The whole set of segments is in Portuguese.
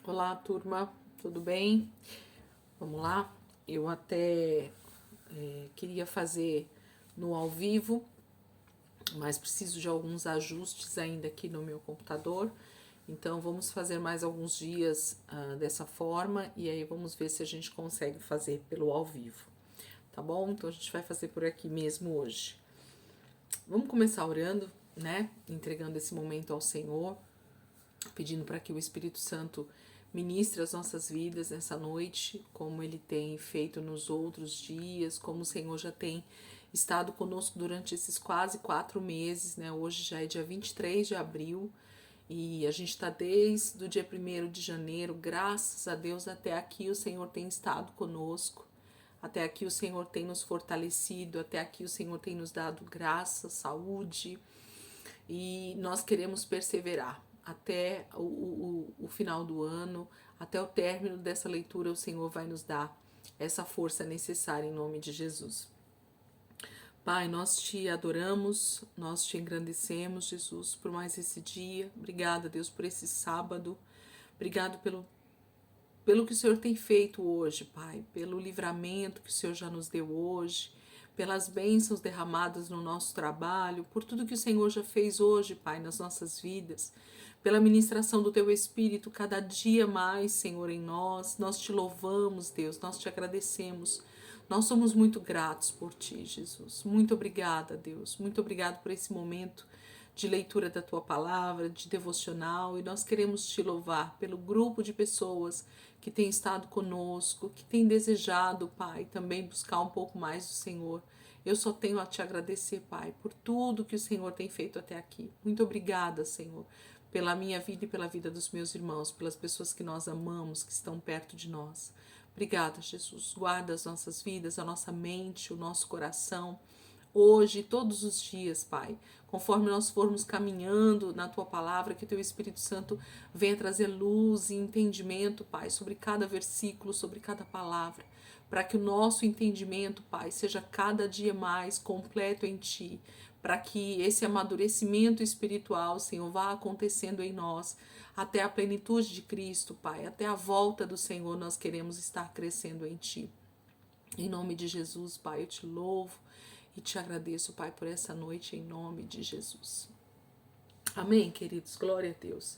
Olá, turma, tudo bem? Vamos lá? Eu até queria fazer no ao vivo, mas preciso de alguns ajustes ainda aqui no meu computador. Então, vamos fazer mais alguns dias dessa forma e aí vamos ver se a gente consegue fazer pelo ao vivo, tá bom? Então, a gente vai fazer por aqui mesmo hoje. Vamos começar orando, né? Entregando esse momento ao Senhor, pedindo para que o Espírito Santo ministre as nossas vidas nessa noite, como ele tem feito nos outros dias, como o Senhor já tem estado conosco durante esses quase 4 meses, né? Hoje já é dia 23 de abril e a gente está desde o dia 1º de janeiro, graças a Deus, até aqui o Senhor tem estado conosco. Até aqui o Senhor tem nos fortalecido, até aqui o Senhor tem nos dado graça, saúde, e nós queremos perseverar até o final do ano, até o término dessa leitura. O Senhor vai nos dar essa força necessária em nome de Jesus. Pai, nós te adoramos, nós te engrandecemos, Jesus, por mais esse dia. Obrigada, Deus, por esse sábado. Obrigado pelo que o Senhor tem feito hoje, Pai, pelo livramento que o Senhor já nos deu hoje, pelas bênçãos derramadas no nosso trabalho, por tudo que o Senhor já fez hoje, Pai, nas nossas vidas, pela ministração do Teu Espírito cada dia mais, Senhor, em nós. Nós te louvamos, Deus, nós te agradecemos. Nós somos muito gratos por Ti, Jesus. Muito obrigada, Deus. Muito obrigado por esse momento de leitura da Tua Palavra, de devocional, e nós queremos Te louvar pelo grupo de pessoas que tem estado conosco, que tem desejado, Pai, também buscar um pouco mais do Senhor. Eu só tenho a Te agradecer, Pai, por tudo que o Senhor tem feito até aqui. Muito obrigada, Senhor, pela minha vida e pela vida dos meus irmãos, pelas pessoas que nós amamos, que estão perto de nós. Obrigada, Jesus. Guarda as nossas vidas, a nossa mente, o nosso coração, hoje e todos os dias, Pai. Conforme nós formos caminhando na Tua Palavra, que Teu Espírito Santo venha trazer luz e entendimento, Pai, sobre cada versículo, sobre cada palavra, para que o nosso entendimento, Pai, seja cada dia mais completo em Ti, para que esse amadurecimento espiritual, Senhor, vá acontecendo em nós, até a plenitude de Cristo, Pai, até a volta do Senhor, nós queremos estar crescendo em Ti. Em nome de Jesus, Pai, eu te louvo e te agradeço, Pai, por essa noite, em nome de Jesus. Amém, queridos? Glória a Deus.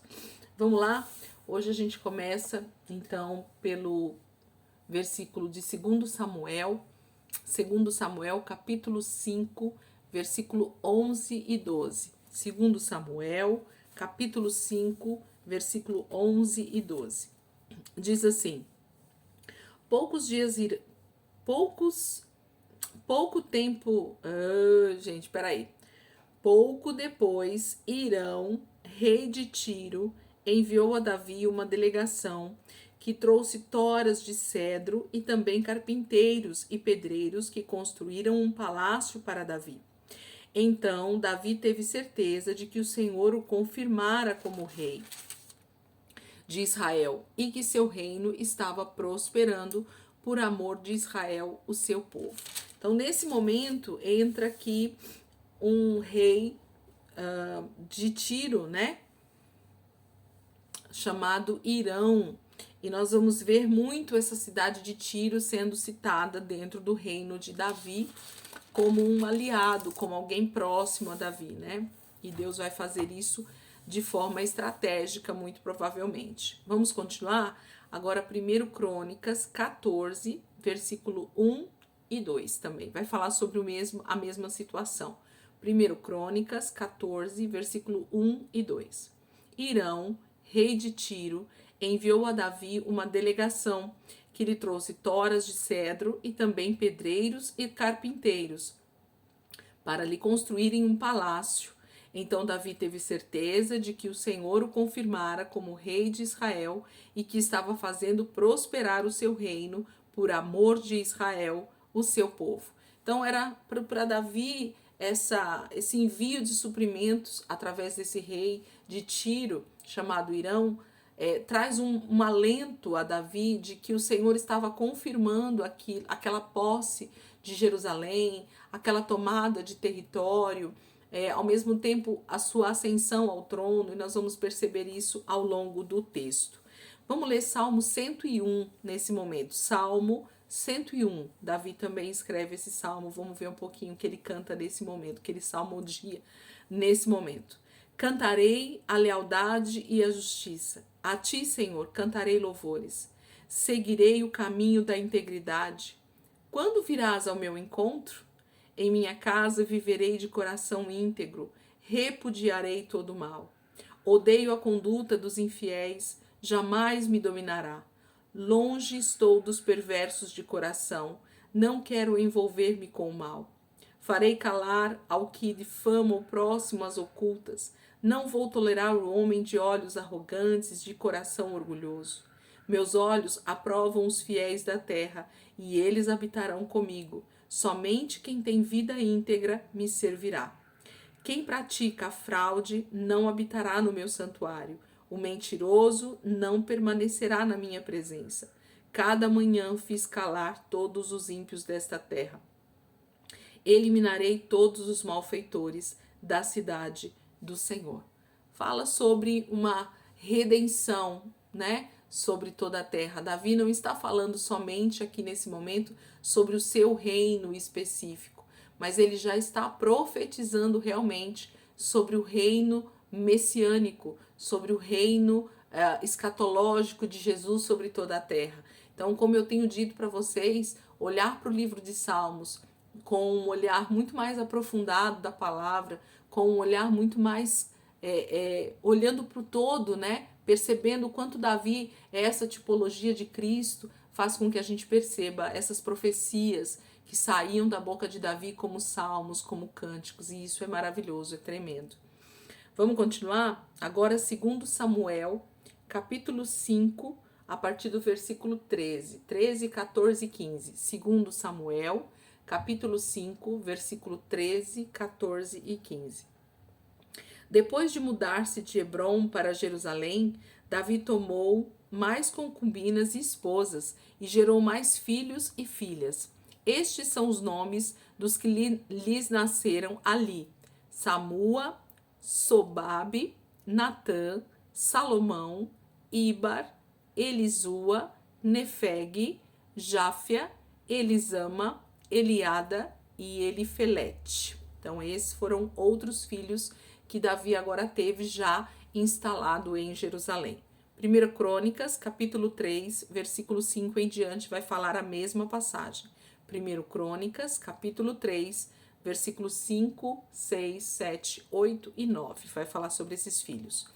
Vamos lá? Hoje a gente começa, então, pelo versículo de 2 Samuel, 2 Samuel, capítulo 5, versículo 11 e 12. 2 Samuel, capítulo 5, versículo 11 e 12. Diz assim: Poucos dias ir... Poucos Pouco tempo. Gente, peraí. Pouco depois, Irão, rei de Tiro, enviou a Davi uma delegação que trouxe toras de cedro e também carpinteiros e pedreiros que construíram um palácio para Davi. Então, Davi teve certeza de que o Senhor o confirmara como rei de Israel e que seu reino estava prosperando por amor de Israel, o seu povo. Então, nesse momento, entra aqui um rei de Tiro, né? Chamado Irão. E nós vamos ver muito essa cidade de Tiro sendo citada dentro do reino de Davi como um aliado, como alguém próximo a Davi, né? E Deus vai fazer isso de forma estratégica, muito provavelmente. Vamos continuar? Agora, 1 Crônicas 14, versículo 1 e 2 também. Vai falar sobre a mesma situação. 1 Crônicas 14, versículo 1 e 2. Irão, rei de Tiro, enviou a Davi uma delegação que lhe trouxe toras de cedro e também pedreiros e carpinteiros para lhe construírem um palácio. Então Davi teve certeza de que o Senhor o confirmara como rei de Israel e que estava fazendo prosperar o seu reino por amor de Israel, o seu povo. Então era para Davi esse envio de suprimentos através desse rei de Tiro, chamado Irão, traz um alento a Davi de que o Senhor estava confirmando aquela posse de Jerusalém, aquela tomada de território, ao mesmo tempo a sua ascensão ao trono, e nós vamos perceber isso ao longo do texto. Vamos ler Salmo 101 nesse momento. Salmo 101. Davi também escreve esse salmo. Vamos ver um pouquinho o que ele canta nesse momento, que ele salmodia nesse momento. Cantarei a lealdade e a justiça. A ti, Senhor, cantarei louvores. Seguirei o caminho da integridade. Quando virás ao meu encontro? Em minha casa viverei de coração íntegro. Repudiarei todo o mal. Odeio a conduta dos infiéis, jamais me dominará. Longe estou dos perversos de coração, não quero envolver-me com o mal. Farei calar ao que difama o próximo às ocultas, não vou tolerar o homem de olhos arrogantes, de coração orgulhoso. Meus olhos aprovam os fiéis da terra, e eles habitarão comigo. Somente quem tem vida íntegra me servirá. Quem pratica a fraude não habitará no meu santuário. O mentiroso não permanecerá na minha presença. Cada manhã fiz calar todos os ímpios desta terra. Eliminarei todos os malfeitores da cidade do Senhor. Fala sobre uma redenção, né? Sobre toda a terra. Davi não está falando somente aqui nesse momento sobre o seu reino específico, mas ele já está profetizando realmente sobre o reino messiânico, sobre o reino escatológico de Jesus sobre toda a terra. Então, como eu tenho dito para vocês, olhar para o livro de Salmos com um olhar muito mais aprofundado da palavra, com um olhar muito mais olhando para o todo, né? Percebendo o quanto Davi é essa tipologia de Cristo, faz com que a gente perceba essas profecias que saíam da boca de Davi como salmos, como cânticos, e isso é maravilhoso, é tremendo. Vamos continuar? Agora, segundo Samuel, capítulo 5, a partir do versículo 13, 14 e 15. Segundo Samuel, capítulo 5, versículo 13, 14 e 15. Depois de mudar-se de Hebrom para Jerusalém, Davi tomou mais concubinas e esposas e gerou mais filhos e filhas. Estes são os nomes dos que lhes nasceram ali: Samua, Sobabe, Natã, Salomão, Ibar, Elisua, Nefeg, Jáfia, Elisama, Eliada e Elifelete. Então, esses foram outros filhos que Davi agora teve já instalado em Jerusalém. 1 Crônicas, capítulo 3, versículo 5 em diante, vai falar a mesma passagem. 1 Crônicas, capítulo 3, versículos 5, 6, 7, 8 e 9. Vai falar sobre esses filhos.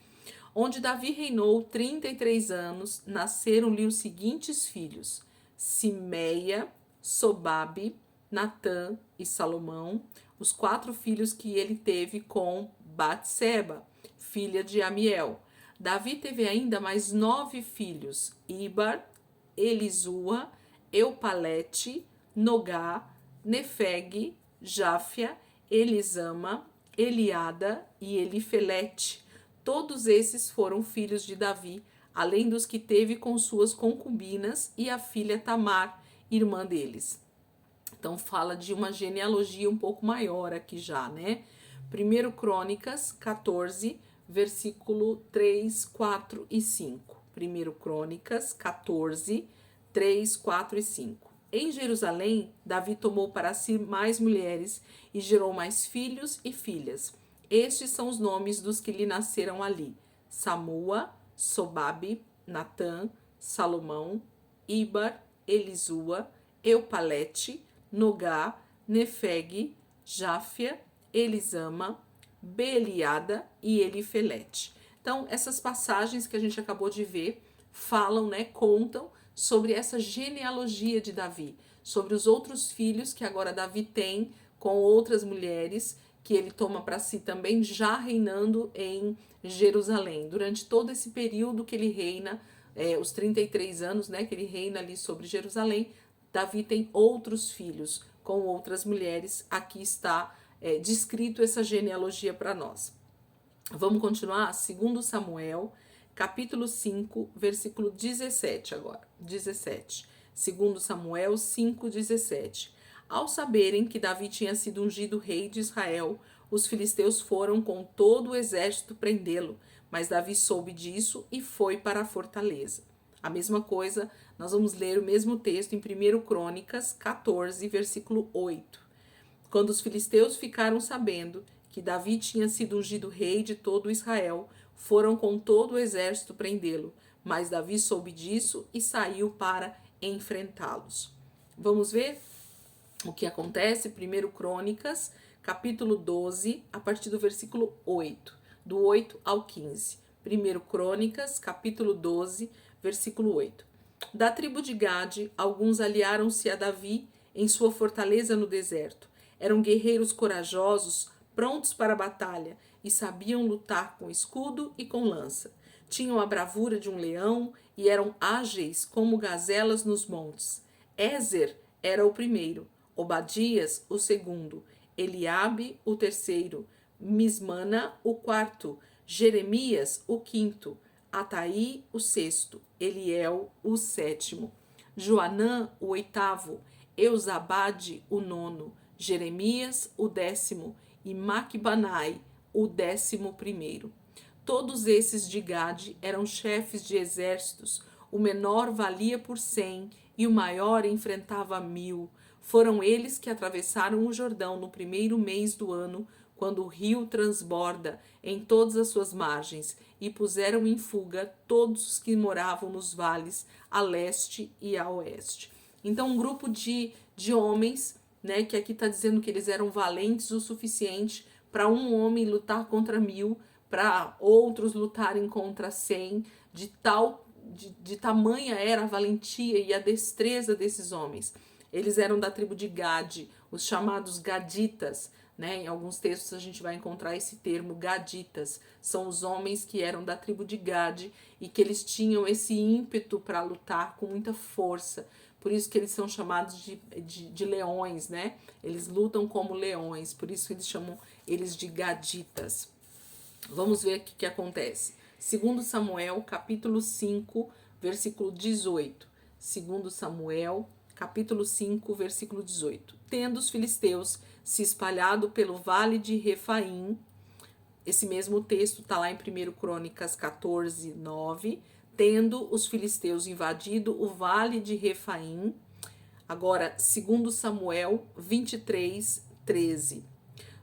Onde Davi reinou 33 anos, nasceram-lhe os seguintes filhos: Simeia, Sobabe, Natã e Salomão, os 4 filhos que ele teve com Batseba, filha de Amiel. Davi teve ainda mais 9 filhos: Ibar, Elisua, Eupalete, Nogá, Nefeg, Jáfia, Elisama, Eliada e Elifelete. Todos esses foram filhos de Davi, além dos que teve com suas concubinas e a filha Tamar, irmã deles. Então fala de uma genealogia um pouco maior aqui já, né? 1 Crônicas 14, versículo 3, 4 e 5. 1 Crônicas 14, 3, 4 e 5. Em Jerusalém, Davi tomou para si mais mulheres e gerou mais filhos e filhas. Estes são os nomes dos que lhe nasceram ali: Samua, Sobabe, Natã, Salomão, Ibar, Elisua, Eupalete, Nogá, Nefeg, Jáfia, Elisama, Beeliada e Elifelete. Então, essas passagens que a gente acabou de ver falam, né, contam sobre essa genealogia de Davi, sobre os outros filhos que agora Davi tem com outras mulheres que ele toma para si também, já reinando em Jerusalém. Durante todo esse período que ele reina, os 33 anos, né, que ele reina ali sobre Jerusalém, Davi tem outros filhos com outras mulheres. Aqui está descrito essa genealogia para nós. Vamos continuar? Segundo Samuel, capítulo 5, versículo 17 agora. 17. Segundo Samuel 5, 17. Ao saberem que Davi tinha sido ungido rei de Israel, os filisteus foram com todo o exército prendê-lo, mas Davi soube disso e foi para a fortaleza. A mesma coisa, nós vamos ler o mesmo texto em 1 Crônicas 14, versículo 8. Quando os filisteus ficaram sabendo que Davi tinha sido ungido rei de todo Israel, foram com todo o exército prendê-lo. Mas Davi soube disso e saiu para enfrentá-los. Vamos ver o que acontece? 1 Crônicas, capítulo 12, a partir do versículo 8, do 8 ao 15. 1 Crônicas, capítulo 12, versículo 8. Da tribo de Gade, alguns aliaram-se a Davi em sua fortaleza no deserto. Eram guerreiros corajosos, prontos para a batalha, e sabiam lutar com escudo e com lança. Tinham a bravura de um leão e eram ágeis como gazelas nos montes. Ézer era o primeiro, Obadias o segundo, Eliabe o terceiro, Mismana o quarto, Jeremias o quinto, Ataí o sexto, Eliel o sétimo, Joanã o oitavo, Eusabade o nono, Jeremias o décimo e Maquibanai o 11º. Todos esses de Gade eram chefes de exércitos. O menor valia por 100 e o maior enfrentava 1000. Foram eles que atravessaram o Jordão no primeiro mês do ano, quando o rio transborda em todas as suas margens, e puseram em fuga todos os que moravam nos vales, a leste e a oeste. Então, um grupo de homens, né, que aqui está dizendo que eles eram valentes o suficiente para um homem lutar contra 1000, para outros lutarem contra 100, de tamanha era a valentia e a destreza desses homens. Eles eram da tribo de Gade, os chamados gaditas, né? Em alguns textos a gente vai encontrar esse termo gaditas. São os homens que eram da tribo de Gade e que eles tinham esse ímpeto para lutar com muita força. Por isso que eles são chamados de leões, né? Eles lutam como leões, por isso eles chamam eles de gaditas. Vamos ver o que acontece. 2 Samuel, capítulo 5, versículo 18. 2 Samuel, capítulo 5, versículo 18. Tendo os filisteus se espalhado pelo vale de Refaim, esse mesmo texto está lá em 1 Crônicas 14, 9. Tendo os filisteus invadido o vale de Refaim. Agora, 2 Samuel 23, 13.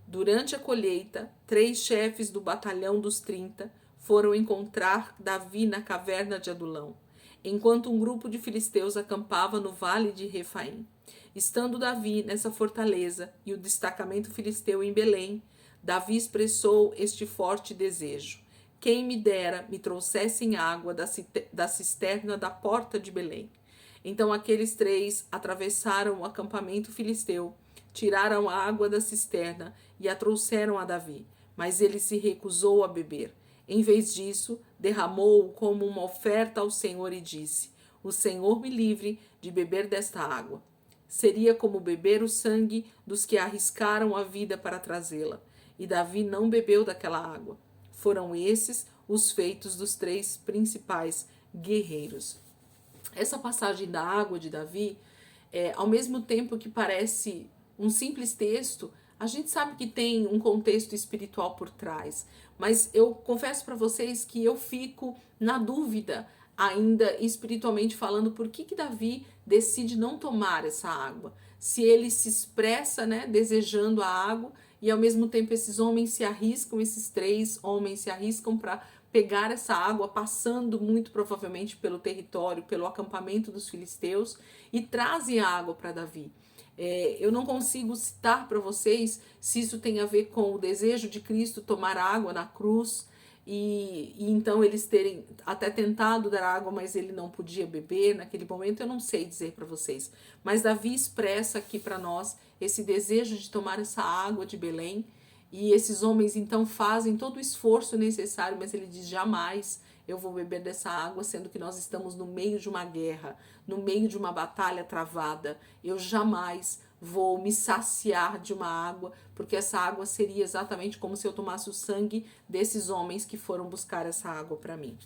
Durante a colheita, 3 chefes do batalhão dos 30 foram encontrar Davi na caverna de Adulão, enquanto um grupo de filisteus acampava no vale de Refaim. Estando Davi nessa fortaleza e o destacamento filisteu em Belém, Davi expressou este forte desejo: quem me dera me trouxessem água da cisterna da porta de Belém. Então aqueles 3 atravessaram o acampamento filisteu, tiraram a água da cisterna e a trouxeram a Davi, mas ele se recusou a beber. Em vez disso, derramou-o como uma oferta ao Senhor e disse: o Senhor me livre de beber desta água. Seria como beber o sangue dos que arriscaram a vida para trazê-la. E Davi não bebeu daquela água. Foram esses os feitos dos 3 principais guerreiros. Essa passagem da água de Davi, ao mesmo tempo que parece um simples texto, a gente sabe que tem um contexto espiritual por trás. Mas eu confesso para vocês que eu fico na dúvida, ainda espiritualmente falando, por que Davi decide não tomar essa água. Se ele se expressa, né, desejando a água, e ao mesmo tempo esses homens se arriscam, esses 3 homens se arriscam para pegar essa água, passando muito provavelmente pelo território, pelo acampamento dos filisteus, e trazem a água para Davi. Eu não consigo citar para vocês se isso tem a ver com o desejo de Cristo tomar água na cruz, e então eles terem até tentado dar água, mas ele não podia beber naquele momento. Eu não sei dizer para vocês, mas Davi expressa aqui para nós esse desejo de tomar essa água de Belém, e esses homens então fazem todo o esforço necessário, mas ele diz: jamais eu vou beber dessa água, sendo que nós estamos no meio de uma guerra, no meio de uma batalha travada. Eu jamais vou me saciar de uma água, porque essa água seria exatamente como se eu tomasse o sangue desses homens que foram buscar essa água para mim.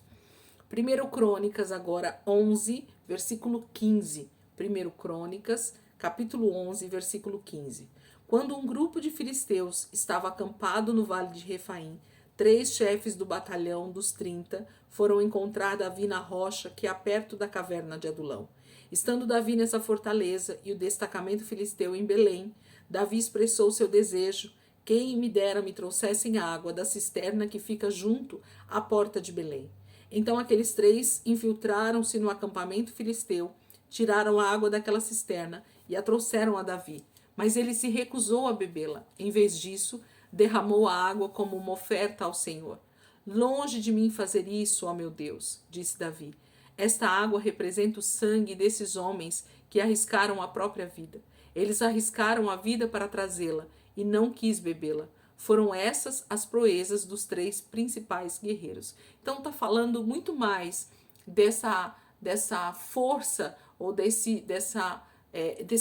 1 Crônicas agora 11, versículo 15. 1 Crônicas, capítulo 11, versículo 15. Quando um grupo de filisteus estava acampado no vale de Refaim, 3 chefes do batalhão dos 30 foram encontrar Davi na rocha que há perto da caverna de Adulão. Estando Davi nessa fortaleza e o destacamento filisteu em Belém, Davi expressou seu desejo: quem me dera me trouxessem água da cisterna que fica junto à porta de Belém. Então aqueles 3 infiltraram-se no acampamento filisteu, tiraram a água daquela cisterna e a trouxeram a Davi. Mas ele se recusou a bebê-la. Em vez disso, derramou a água como uma oferta ao Senhor. Longe de mim fazer isso, ó meu Deus, disse Davi. Esta água representa o sangue desses homens que arriscaram a própria vida. Eles arriscaram a vida para trazê-la e não quis bebê-la. Foram essas as proezas dos 3 principais guerreiros. Então está falando muito mais dessa força ou desse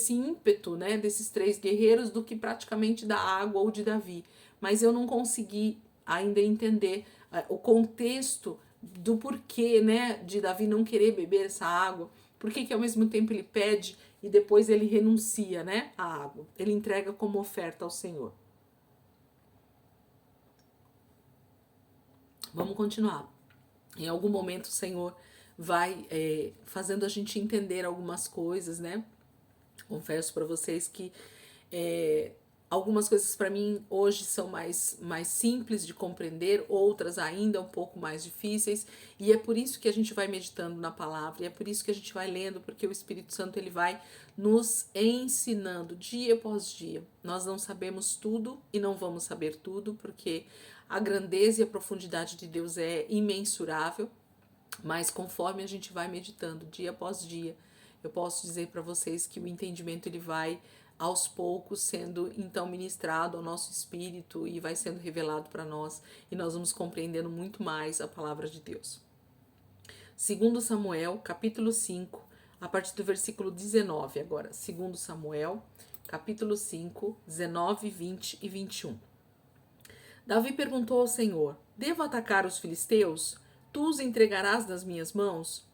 ímpeto, né, desses 3 guerreiros do que praticamente da água ou de Davi. Mas eu não consegui ainda entender o contexto do porquê, né, de Davi não querer beber essa água. Por que ao mesmo tempo ele pede e depois ele renuncia, né, à água. Ele entrega como oferta ao Senhor. Vamos continuar. Em algum momento o Senhor vai fazendo a gente entender algumas coisas, né? Confesso para vocês que algumas coisas para mim hoje são mais simples de compreender, outras ainda um pouco mais difíceis, e é por isso que a gente vai meditando na palavra, e é por isso que a gente vai lendo, porque o Espírito Santo ele vai nos ensinando dia após dia. Nós não sabemos tudo e não vamos saber tudo, porque a grandeza e a profundidade de Deus é imensurável, mas conforme a gente vai meditando dia após dia, eu posso dizer para vocês que o entendimento ele vai aos poucos sendo então ministrado ao nosso espírito e vai sendo revelado para nós, e nós vamos compreendendo muito mais a palavra de Deus. Segundo Samuel, capítulo 5, a partir do versículo 19 agora. Segundo Samuel, capítulo 5, 19, 20 e 21. Davi perguntou ao Senhor: devo atacar os filisteus? Tu os entregarás nas minhas mãos?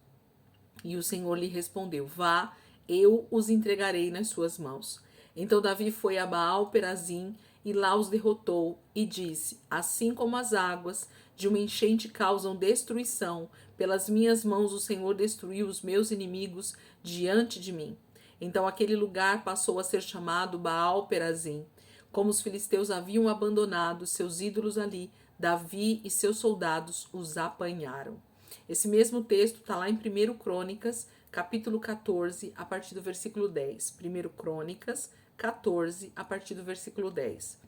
E o Senhor lhe respondeu: vá, eu os entregarei nas suas mãos. Então Davi foi a Baal-Perazim e lá os derrotou e disse: assim como as águas de uma enchente causam destruição, pelas minhas mãos o Senhor destruiu os meus inimigos diante de mim. Então aquele lugar passou a ser chamado Baal-Perazim. Como os filisteus haviam abandonado seus ídolos ali, Davi e seus soldados os apanharam. Esse mesmo texto está lá em 1 Crônicas, capítulo 14, a partir do versículo 10. 1 Crônicas 14, a partir do versículo 10.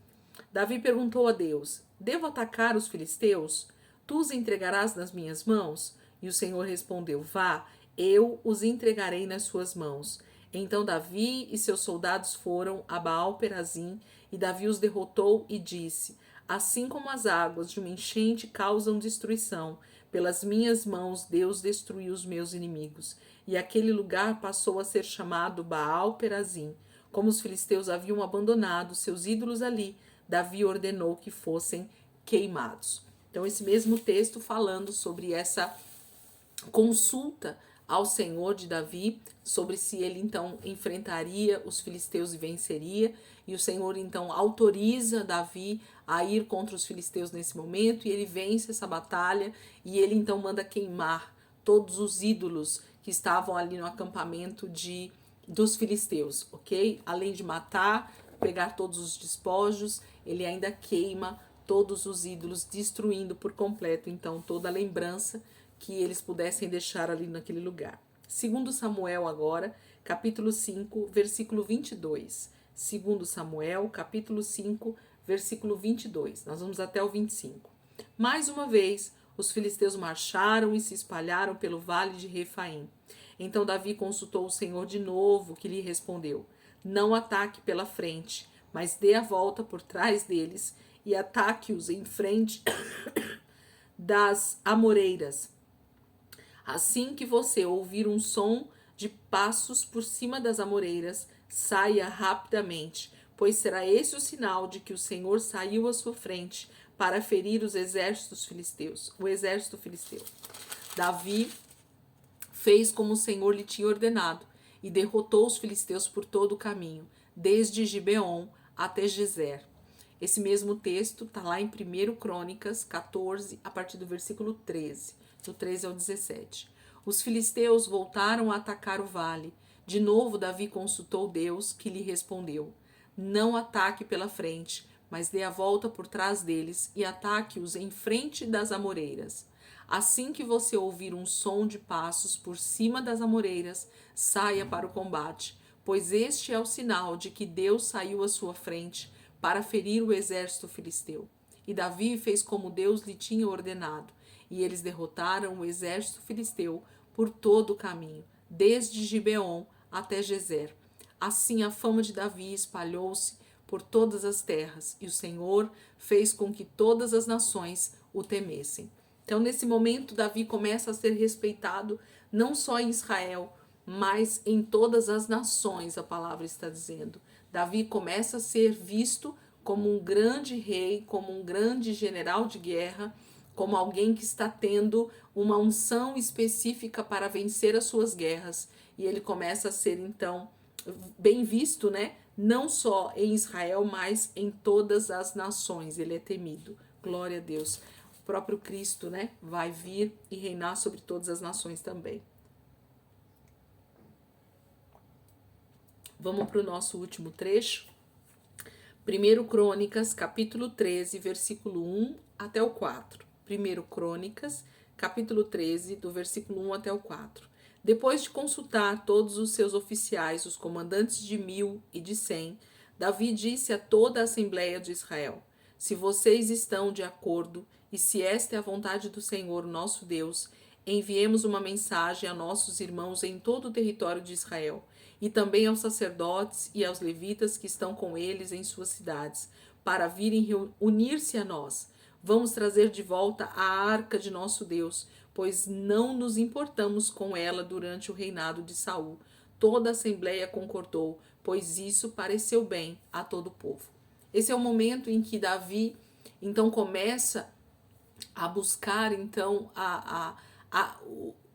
Davi perguntou a Deus: devo atacar os filisteus? Tu os entregarás nas minhas mãos? E o Senhor respondeu: vá, eu os entregarei nas suas mãos. Então Davi e seus soldados foram a Baal-Perazim, e Davi os derrotou e disse: assim como as águas de uma enchente causam destruição, pelas minhas mãos Deus destruiu os meus inimigos. E aquele lugar passou a ser chamado Baal-Perazim. Como os filisteus haviam abandonado seus ídolos ali, Davi ordenou que fossem queimados. Então esse mesmo texto falando sobre essa consulta ao Senhor de Davi, sobre se ele então enfrentaria os filisteus e venceria, e o Senhor então autoriza Davi a ir contra os filisteus nesse momento, e ele vence essa batalha, e ele então manda queimar todos os ídolos que estavam ali no acampamento dos filisteus, ok? Além de matar, pegar todos os despojos, ele ainda queima todos os ídolos, destruindo por completo então toda a lembrança que eles pudessem deixar ali naquele lugar. Segundo Samuel agora, capítulo 5, versículo 22. Segundo Samuel, capítulo 5, versículo 22. Nós vamos até o 25. Mais uma vez, os filisteus marcharam e se espalharam pelo vale de Refaim. Então Davi consultou o Senhor de novo, que lhe respondeu: não ataque pela frente, mas dê a volta por trás deles e ataque-os em frente das amoreiras. Assim que você ouvir um som de passos por cima das amoreiras, saia rapidamente, pois será esse o sinal de que o Senhor saiu à sua frente para ferir os exércitos filisteus, o exército filisteu. Davi fez como o Senhor lhe tinha ordenado e derrotou os filisteus por todo o caminho, desde Gibeon até Gezer. Esse mesmo texto está lá em 1 Crônicas 14, a partir do versículo 13, do 13 ao 17. Os filisteus voltaram a atacar o vale. De novo, Davi consultou Deus, que lhe respondeu: não ataque pela frente, mas dê a volta por trás deles e ataque-os em frente das amoreiras. Assim que você ouvir um som de passos por cima das amoreiras, saia para o combate, pois este é o sinal de que Deus saiu à sua frente para ferir o exército filisteu. E Davi fez como Deus lhe tinha ordenado, e eles derrotaram o exército filisteu por todo o caminho, desde Gibeon até Gezer. Assim a fama de Davi espalhou-se por todas as terras, e o Senhor fez com que todas as nações o temessem. Então, nesse momento, Davi começa a ser respeitado não só em Israel, mas em todas as nações, a palavra está dizendo. Davi começa a ser visto como um grande rei, como um grande general de guerra, como alguém que está tendo uma unção específica para vencer as suas guerras. E ele começa a ser, então, bem visto, né? Não só em Israel, mas em todas as nações. Ele é temido. Glória a Deus. O próprio Cristo, né, vai vir e reinar sobre todas as nações também. Vamos para o nosso último trecho. 1 Crônicas, capítulo 13, versículo 1 até o 4. 1 Crônicas, capítulo 13, do versículo 1 até o 4. Depois de consultar todos os seus oficiais, os comandantes de 1000 e de 100, Davi disse a toda a Assembleia de Israel: se vocês estão de acordo e se esta é a vontade do Senhor, nosso Deus, enviemos uma mensagem a nossos irmãos em todo o território de Israel, e também aos sacerdotes e aos levitas que estão com eles em suas cidades, para virem unir-se a nós. Vamos trazer de volta a arca de nosso Deus, pois não nos importamos com ela durante o reinado de Saul. Toda a Assembleia concordou, pois isso pareceu bem a todo o povo. Esse é o momento em que Davi, então, começa a buscar, então,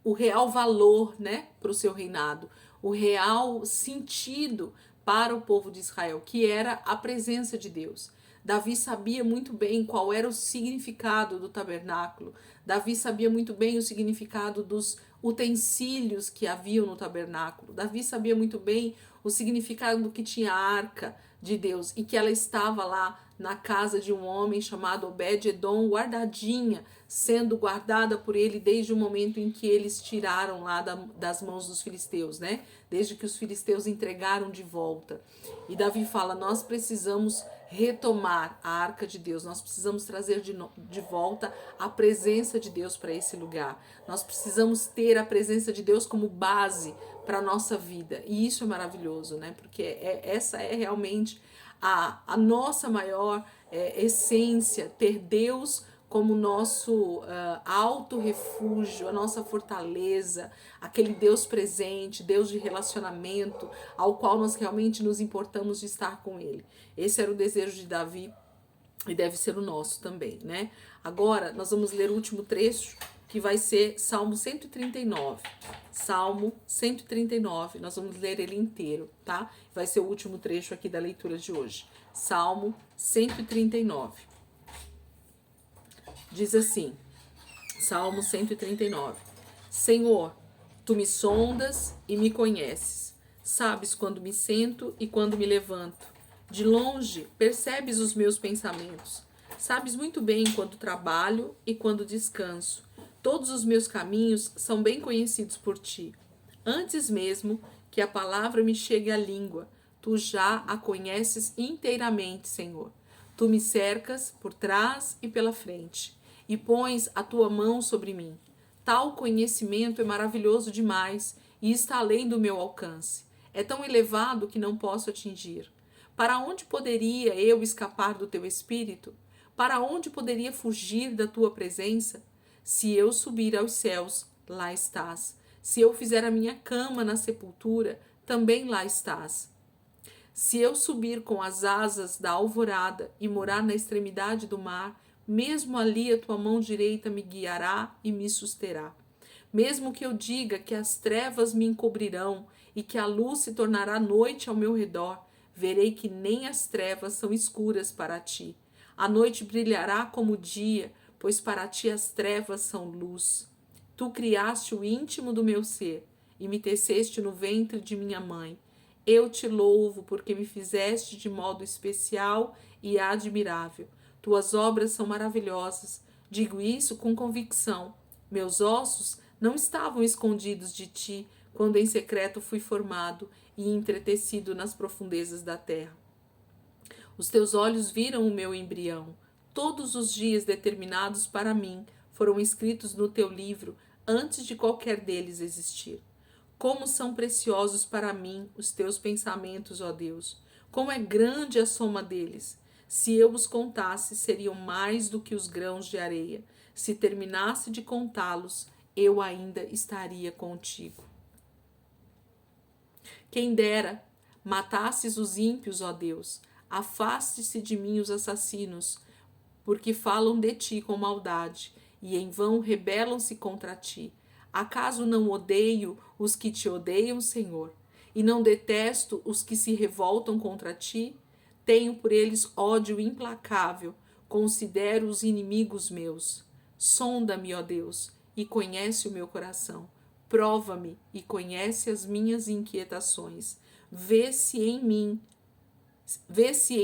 o real valor, né, para o seu reinado, o real sentido para o povo de Israel, que era a presença de Deus. Davi sabia muito bem qual era o significado do tabernáculo. Davi sabia muito bem o significado dos utensílios que haviam no tabernáculo. Davi sabia muito bem o significado do que tinha a arca de Deus e que ela estava lá na casa de um homem chamado Obed-Edom, guardadinha, sendo guardada por ele desde o momento em que eles tiraram lá das mãos dos filisteus, né? Desde que os filisteus entregaram de volta. E Davi fala: nós precisamos retomar a arca de Deus, nós precisamos trazer de volta a presença de Deus para esse lugar. Nós precisamos ter a presença de Deus como base para a nossa vida. E isso é maravilhoso, né? Porque essa é realmente a nossa maior essência, ter Deus como nosso alto refúgio, a nossa fortaleza, aquele Deus presente, Deus de relacionamento, ao qual nós realmente nos importamos de estar com Ele. Esse era o desejo de Davi e deve ser o nosso também, né? Agora, nós vamos ler o último trecho, que vai ser Salmo 139. Salmo 139, nós vamos ler ele inteiro, tá? Vai ser o último trecho aqui da leitura de hoje. Salmo 139. Diz assim, Salmo 139. Senhor, tu me sondas e me conheces. Sabes quando me sento e quando me levanto. De longe percebes os meus pensamentos. Sabes muito bem quando trabalho e quando descanso. Todos os meus caminhos são bem conhecidos por ti. Antes mesmo que a palavra me chegue à língua, tu já a conheces inteiramente, Senhor. Tu me cercas por trás e pela frente, e pões a tua mão sobre mim. Tal conhecimento é maravilhoso demais e está além do meu alcance. É tão elevado que não posso atingir. Para onde poderia eu escapar do teu espírito? Para onde poderia fugir da tua presença? Se eu subir aos céus, lá estás. Se eu fizer a minha cama na sepultura, também lá estás. Se eu subir com as asas da alvorada e morar na extremidade do mar, mesmo ali a tua mão direita me guiará e me susterá. Mesmo que eu diga que as trevas me encobrirão e que a luz se tornará noite ao meu redor, verei que nem as trevas são escuras para ti. A noite brilhará como o dia, pois para ti as trevas são luz. Tu criaste o íntimo do meu ser e me teceste no ventre de minha mãe. Eu te louvo porque me fizeste de modo especial e admirável. Tuas obras são maravilhosas. Digo isso com convicção. Meus ossos não estavam escondidos de ti quando em secreto fui formado e entretecido nas profundezas da terra. Os teus olhos viram o meu embrião. Todos os dias determinados para mim foram escritos no teu livro antes de qualquer deles existir. Como são preciosos para mim os teus pensamentos, ó Deus! Como é grande a soma deles! Se eu os contasse, seriam mais do que os grãos de areia. Se terminasse de contá-los, eu ainda estaria contigo. Quem dera matasses os ímpios, ó Deus! Afaste-se de mim os assassinos, porque falam de ti com maldade, e em vão rebelam-se contra ti. Acaso não odeio os que te odeiam, Senhor? E não detesto os que se revoltam contra ti? Tenho por eles ódio implacável, considero os inimigos meus. Sonda-me, ó Deus, e conhece o meu coração. Prova-me e conhece as minhas inquietações. Vê se em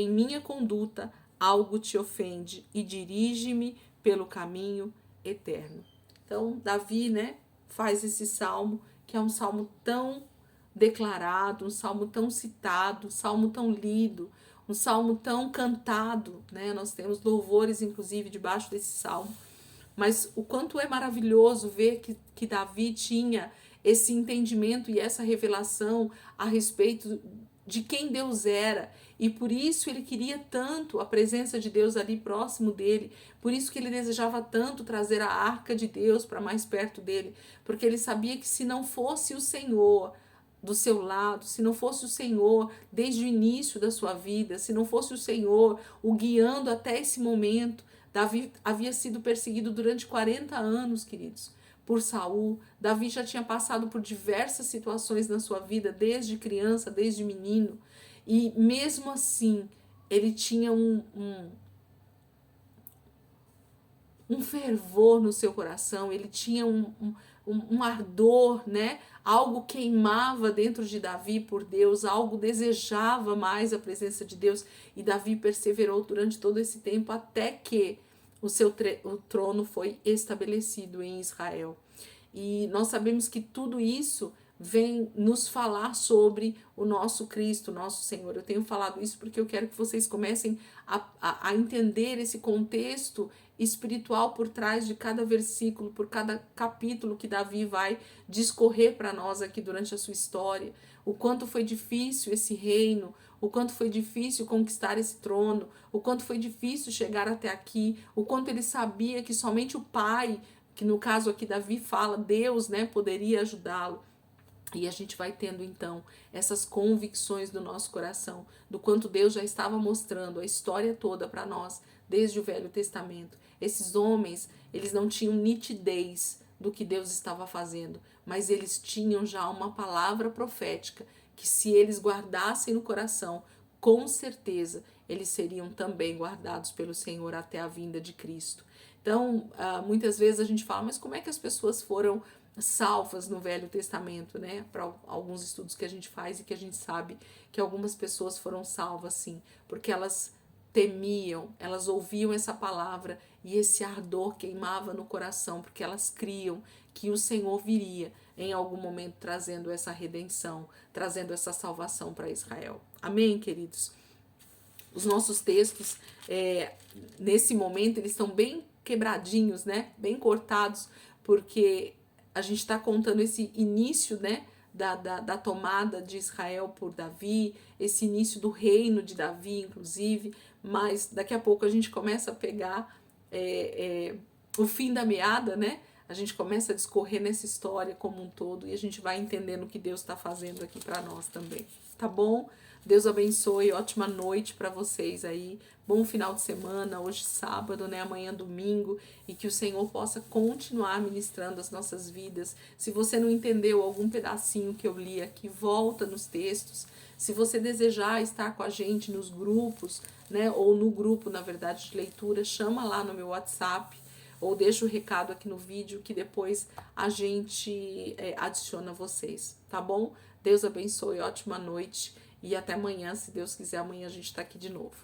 minha conduta algo te ofende e dirige-me pelo caminho eterno. Então, Davi, faz esse salmo, que é um salmo tão declarado, um salmo tão citado, um salmo tão lido, um salmo tão cantado, Nós temos louvores, inclusive, debaixo desse salmo. Mas o quanto é maravilhoso ver que Davi tinha esse entendimento e essa revelação a respeito de quem Deus era, e por isso ele queria tanto a presença de Deus ali próximo dele, por isso que ele desejava tanto trazer a arca de Deus para mais perto dele, porque ele sabia que se não fosse o Senhor do seu lado, se não fosse o Senhor desde o início da sua vida, se não fosse o Senhor o guiando até esse momento, Davi havia sido perseguido durante 40 anos, queridos, por Saul. Davi já tinha passado por diversas situações na sua vida, desde criança, desde menino, e mesmo assim ele tinha um fervor no seu coração, ele tinha um ardor, algo queimava dentro de Davi por Deus, algo desejava mais a presença de Deus, e Davi perseverou durante todo esse tempo até que o trono foi estabelecido em Israel. E nós sabemos que tudo isso vem nos falar sobre o nosso Cristo, nosso Senhor. Eu tenho falado isso porque eu quero que vocês comecem a entender esse contexto espiritual por trás de cada versículo, por cada capítulo que Davi vai discorrer para nós aqui durante a sua história. O quanto foi difícil esse reino, o quanto foi difícil conquistar esse trono, o quanto foi difícil chegar até aqui, o quanto ele sabia que somente o Pai, que no caso aqui Davi fala, Deus, poderia ajudá-lo. E a gente vai tendo então essas convicções do nosso coração, do quanto Deus já estava mostrando a história toda para nós, desde o Velho Testamento. Esses homens, eles não tinham nitidez do que Deus estava fazendo, mas eles tinham já uma palavra profética que, se eles guardassem no coração, com certeza eles seriam também guardados pelo Senhor até a vinda de Cristo. Então, muitas vezes a gente fala, mas como é que as pessoas foram salvas no Velho Testamento, Para alguns estudos que a gente faz e que a gente sabe que algumas pessoas foram salvas, sim, porque elas temiam, elas ouviam essa palavra e esse ardor queimava no coração, porque elas criam que o Senhor viria em algum momento trazendo essa redenção, trazendo essa salvação para Israel. Amém, queridos? Os nossos textos, nesse momento, eles estão bem quebradinhos, Bem cortados, porque a gente está contando esse início, da tomada de Israel por Davi, esse início do reino de Davi, inclusive, mas daqui a pouco a gente começa a pegar o fim da meada, A gente começa a discorrer nessa história como um todo e a gente vai entendendo o que Deus está fazendo aqui para nós também, tá bom? Deus abençoe, ótima noite para vocês aí. Bom final de semana, hoje sábado, né? Amanhã domingo, e que o Senhor possa continuar ministrando as nossas vidas. Se você não entendeu algum pedacinho que eu li aqui, volta nos textos. Se você desejar estar com a gente nos grupos, né? Ou no grupo, na verdade, de leitura, chama lá no meu WhatsApp ou deixa o recado aqui no vídeo que depois a gente adiciona vocês, tá bom? Deus abençoe, ótima noite e até amanhã, se Deus quiser, amanhã a gente tá aqui de novo.